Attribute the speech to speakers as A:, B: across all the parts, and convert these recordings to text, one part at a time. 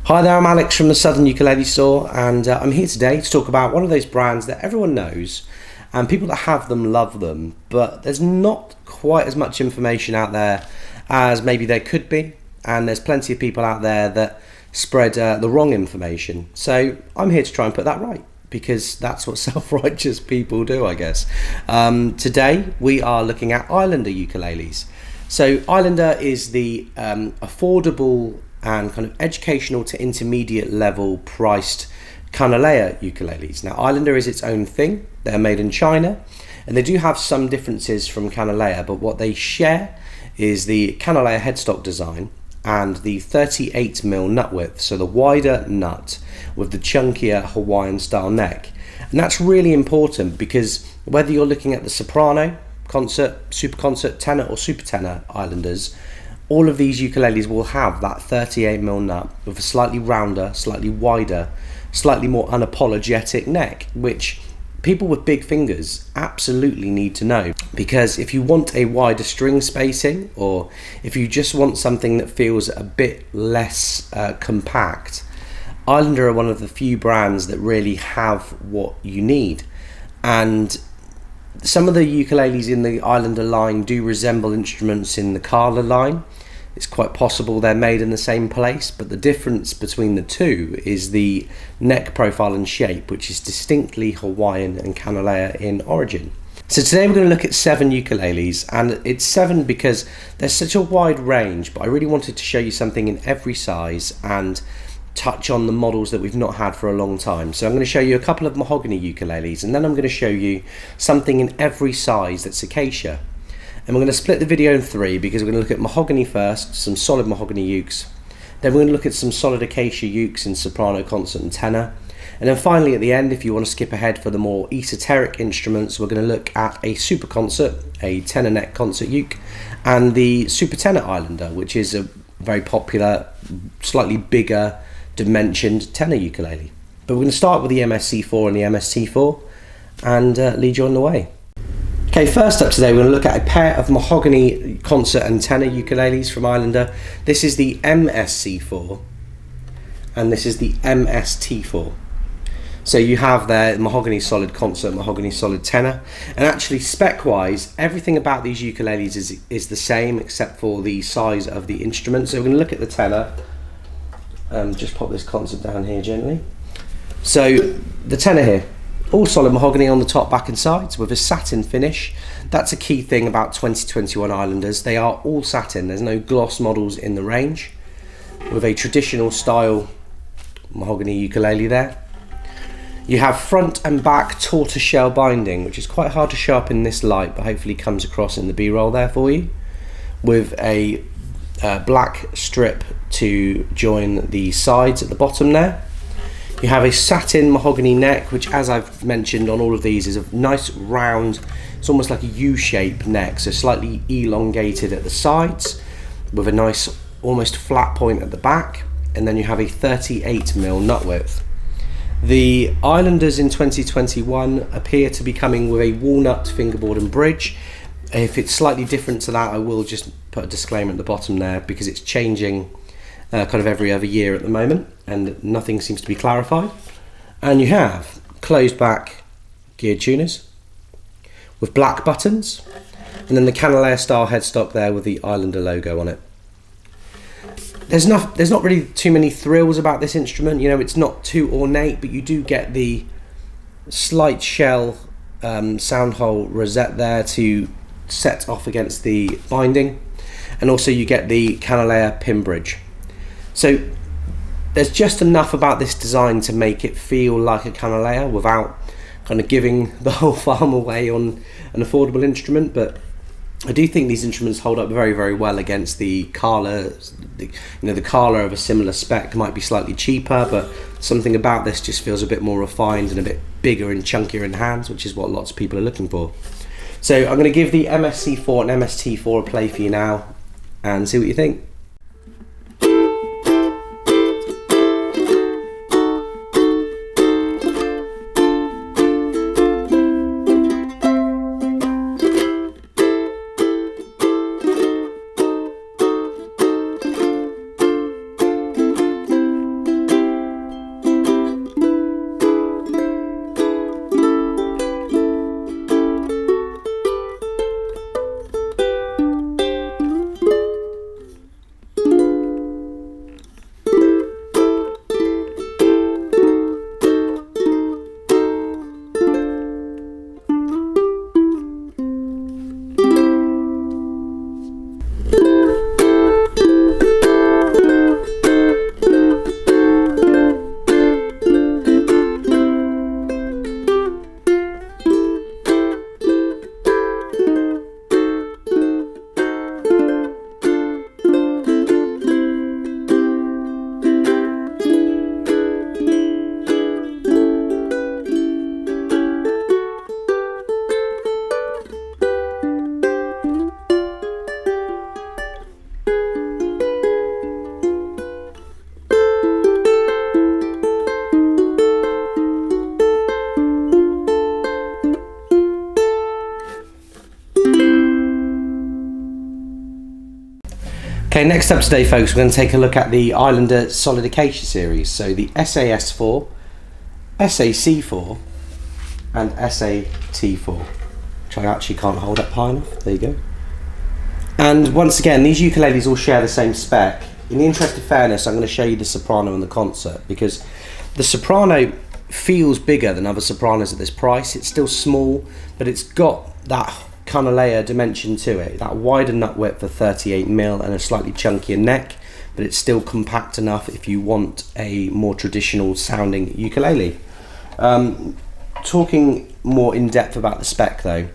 A: Hi there, I'm Alex from the Southern Ukulele Store, and I'm here today to talk about one of those brands that everyone knows and people that have them love them, but there's not quite as much information out there as maybe there could be, and there's plenty of people out there that spread the wrong information. So I'm here to try and put that right, because that's what self-righteous people do, I guess. Today we are looking at Islander ukuleles. So Islander is the affordable and kind of educational to intermediate level priced Kanile'a ukuleles. Now Islander is its own thing. They're made in China and they do have some differences from Kanile'a, but what they share is the Kanile'a headstock design and the 38mm nut width, so the wider nut with the chunkier Hawaiian style neck. And that's really important because whether you're looking at the soprano, concert, super concert, tenor or super tenor Islanders, all of these ukuleles will have that 38mm nut with a slightly rounder, slightly wider, slightly more unapologetic neck, which people with big fingers absolutely need to know, because if you want a wider string spacing or if you just want something that feels a bit less compact, Islander are one of the few brands that really have what you need. And some of the ukuleles in the Islander line do resemble instruments in the Kala line. It's quite possible they're made in the same place, but the difference between the two is the neck profile and shape, which is distinctly Hawaiian and Kanile'a in origin. So today we're going to look at 7 ukuleles, and it's 7 because there's such a wide range, but I really wanted to show you something in every size and touch on the models that we've not had for a long time. So I'm going to show you a couple of Mahogany ukuleles, and then I'm going to show you something in every size that's Acacia. And we're going to split the video in 3 because we're going to look at Mahogany first, some solid Mahogany ukes. Then we're going to look at some solid Acacia ukes in soprano, concert and tenor. And then finally at the end, if you want to skip ahead for the more esoteric instruments, we're going to look at a super concert, a tenor neck concert uke, and the super tenor Islander, which is a very popular, slightly bigger dimensioned tenor ukulele. But we're going to start with the MSC4 and the MST4 and lead you on the way. Okay, first up today we're going to look at a pair of Mahogany concert and tenor ukuleles from Islander. This is the MSC4 and this is the MST4. So you have there Mahogany solid concert, Mahogany solid tenor, and actually spec wise everything about these ukuleles is the same except for the size of the instrument. So we're going to look at the tenor. Just pop this concert down here gently. So the tenor here, all solid mahogany on the top, back and sides with a satin finish. That's a key thing about 2021 Islanders. They are all satin. There's no gloss models in the range, with a traditional style mahogany ukulele there. You have front and back tortoiseshell binding, which is quite hard to show up in this light, but hopefully comes across in the B-roll there for you, with a black strip to join the sides at the bottom there. You have a satin mahogany neck, which, as I've mentioned on all of these, is a nice round, it's almost like a U-shaped neck, so slightly elongated at the sides with a nice almost flat point at the back, and then you have a 38mm nut width. The Islanders in 2021 appear to be coming with a walnut fingerboard and bridge. If it's slightly different to that, I will just put a disclaimer at the bottom there because it's changing kind of every other year at the moment and nothing seems to be clarified. And you have closed back geared tuners with black buttons, and then the Kanile'a style headstock there with the Islander logo on it. There's not really too many thrills about this instrument. You know, it's not too ornate, but you do get the slight shell sound hole rosette there to set off against the binding, and also you get the Kanile'a pin bridge. So there's just enough about this design to make it feel like a Kanile'a without kind of giving the whole farm away on an affordable instrument. But I do think these instruments hold up very, very well against the Kala. The Kala of a similar spec might be slightly cheaper, but something about this just feels a bit more refined and a bit bigger and chunkier in hands, which is what lots of people are looking for. So I'm going to give the MSC4 and MST4 a play for you now and see what you think. next up today, folks, we're going to take a look at the Islander Solid Acacia series. So the SAS4, SAC4 and SAT4, which I actually can't hold up high enough. There you go. And once again, these ukuleles all share the same spec. In the interest of fairness, I'm going to show you the soprano and the concert, because the soprano feels bigger than other sopranos at this price. It's still small, but it's got that Kanile'a dimension to it, that wider nut width for 38mm and a slightly chunkier neck, but it's still compact enough if you want a more traditional sounding ukulele. Talking more in depth about the spec though,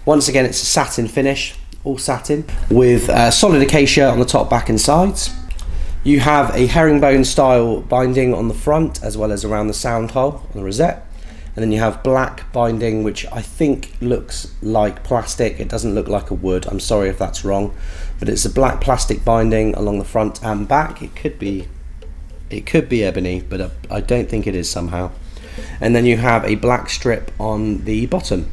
A: once again it's a satin finish, all satin, with solid acacia on the top, back and sides. You have a herringbone style binding on the front as well as around the sound hole on the rosette. And then you have black binding, which I think looks like plastic. It doesn't look like a wood. I'm sorry if that's wrong, but it's a black plastic binding along the front and back. It could be ebony, but I don't think it is somehow. And then you have a black strip on the bottom.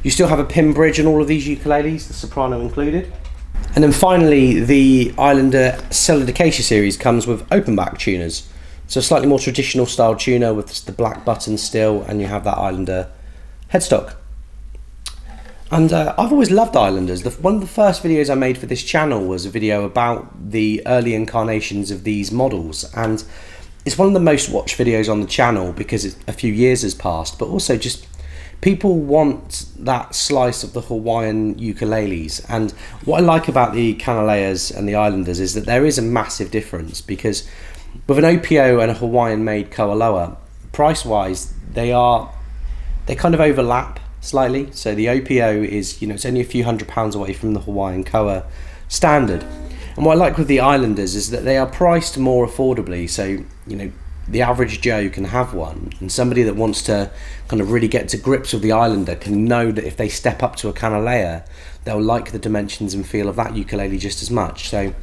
A: You still have a pin bridge on all of these ukuleles, the soprano included. And then finally, the Islander Solid Acacia series comes with open back tuners. So a slightly more traditional style tuner with the black button still, and you have that Islander headstock. And I've always loved Islanders. One of the first videos I made for this channel was a video about the early incarnations of these models, and it's one of the most watched videos on the channel because a few years has passed, but also just people want that slice of the Hawaiian ukuleles. And what I like about the Kanile'as and the Islanders is that there is a massive difference, because with an OPO and a Hawaiian made koa, price wise they kind of overlap slightly. So the OPO is, it's only a few £100s away from the Hawaiian koa standard. And what I like with the Islanders is that they are priced more affordably, so the average Joe can have one, and somebody that wants to kind of really get to grips with the Islander can know that if they step up to a Kanile'a, they'll like the dimensions and feel of that ukulele just as much. So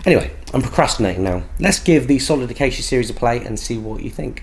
A: anyway, I'm procrastinating now. Let's give the Solid Acacia series a play and see what you think.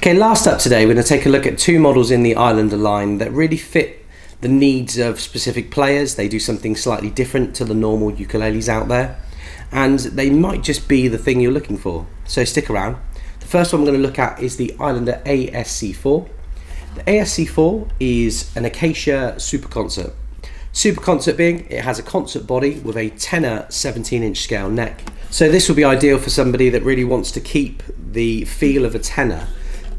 A: Okay, last up today, we're going to take a look at two models in the Islander line that really fit the needs of specific players. They do something slightly different to the normal ukuleles out there, and they might just be the thing you're looking for. So stick around. The first one I'm going to look at is the Islander ASC4. The ASC4 is an Acacia Super Concert. Super Concert being, it has a concert body with a Tenor 17-inch scale neck. So this will be ideal for somebody that really wants to keep the feel of a tenor,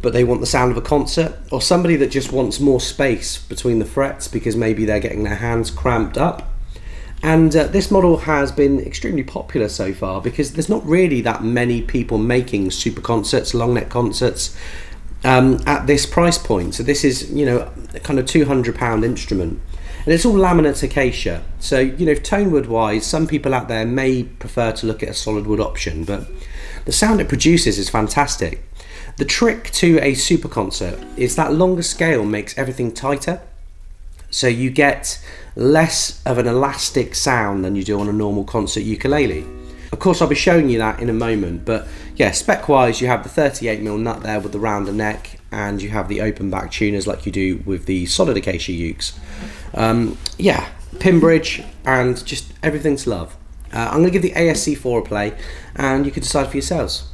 A: but they want the sound of a concert, or somebody that just wants more space between the frets because maybe they're getting their hands cramped up. And this model has been extremely popular so far because there's not really that many people making super concerts, long neck concerts at this price point. So this is, a kind of £200 instrument. And it's all laminate acacia. So, you know, tone wood wise, some people out there may prefer to look at a solid wood option, but the sound it produces is fantastic. The trick to a super concert is that longer scale makes everything tighter. So you get less of an elastic sound than you do on a normal concert ukulele. Of course, I'll be showing you that in a moment, but yeah, spec wise, you have the 38mm nut there with the rounder neck, and you have the open back tuners like you do with the solid acacia ukes. Yeah, pin bridge and just everything to love. I'm going to give the ASC4 a play, and you can decide for yourselves.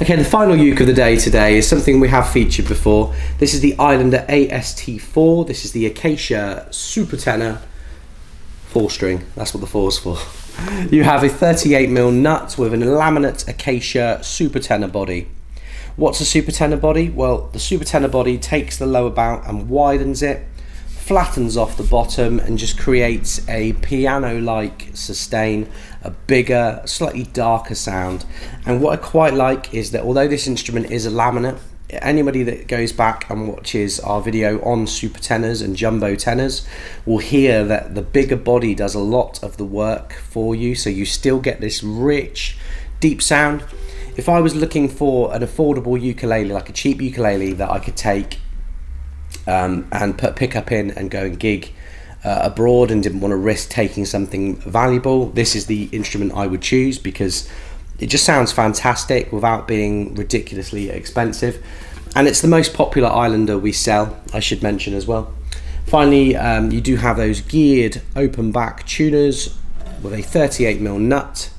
A: Okay, the final uke of the day today is something we have featured before. This is the Islander AST4. This is the Acacia Super Tenor 4-string. That's what the 4's for. You have a 38mm nut with an laminate Acacia Super Tenor body. What's a Super Tenor body? Well, the Super Tenor body takes the lower bout and widens it, flattens off the bottom, and just creates a piano-like sustain, a bigger, slightly darker sound. And what I quite like is that although this instrument is a laminate, anybody that goes back and watches our video on super tenors and jumbo tenors will hear that the bigger body does a lot of the work for you, so you still get this rich, deep sound. If I was looking for an affordable ukulele, like a cheap ukulele that I could take and put pickup in and go and gig abroad and didn't want to risk taking something valuable, this is the instrument I would choose, because it just sounds fantastic without being ridiculously expensive, and it's the most popular Islander we sell, I should mention as well. Finally, you do have those geared open back tuners with a 38mm nut.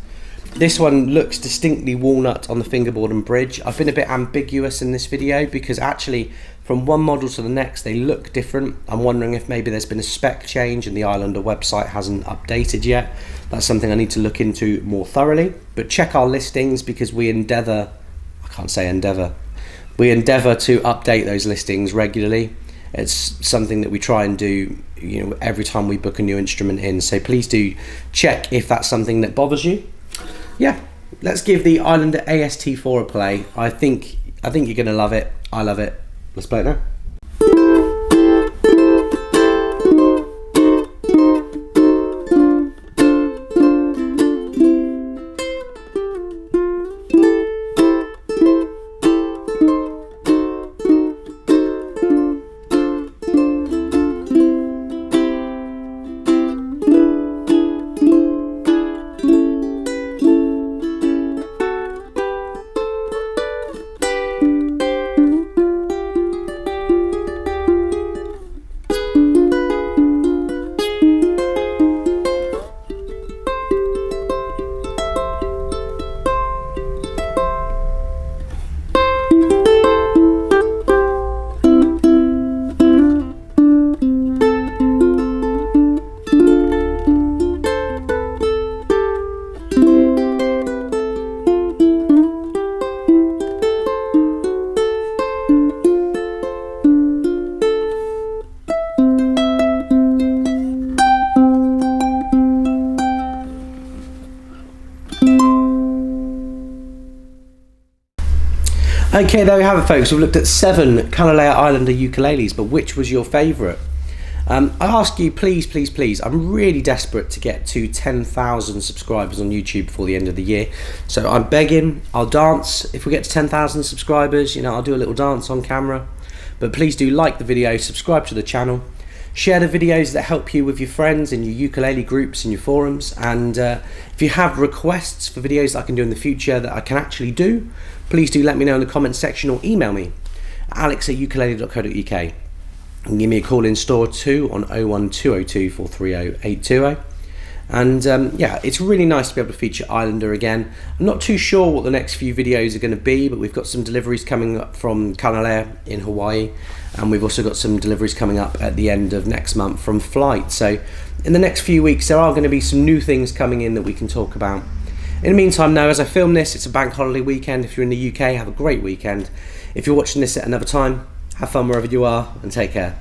A: This one looks distinctly walnut on the fingerboard and bridge. I've been a bit ambiguous in this video because actually from one model to the next they look different. I'm wondering if maybe there's been a spec change and the Islander website hasn't updated yet. That's something I need to look into more thoroughly. But check our listings, because we endeavour to update those listings regularly. It's something that we try and do, you know, every time we book a new instrument in. So please do check if that's something that bothers you. Yeah, let's give the Islander AST4 a play. I think you're gonna love it. I love it. Let's play it now. Okay, there we have it, folks. We've looked at 7 Kanile'a Islander ukuleles, but which was your favourite? I ask you, please, I'm really desperate to get to 10,000 subscribers on YouTube before the end of the year. So I'm begging, I'll dance. If we get to 10,000 subscribers, you know, I'll do a little dance on camera. But please do like the video, subscribe to the channel, Share the videos that help you with your friends in your ukulele groups and your forums. And if you have requests for videos that I can do in the future that I can actually do, please do let me know in the comments section or email me, alex@ukulele.co.uk. You can give me a call in store too on 01202 430 820. And yeah, it's really nice to be able to feature Islander again. I'm not too sure what the next few videos are going to be, but we've got some deliveries coming up from Kanile'a in Hawaii, and we've also got some deliveries coming up at the end of next month from Flight. So in the next few weeks there are going to be some new things coming in that we can talk about. In the meantime now, as I film this, it's a bank holiday weekend. If you're in the UK, have a great weekend. If you're watching this at another time, have fun wherever you are and take care.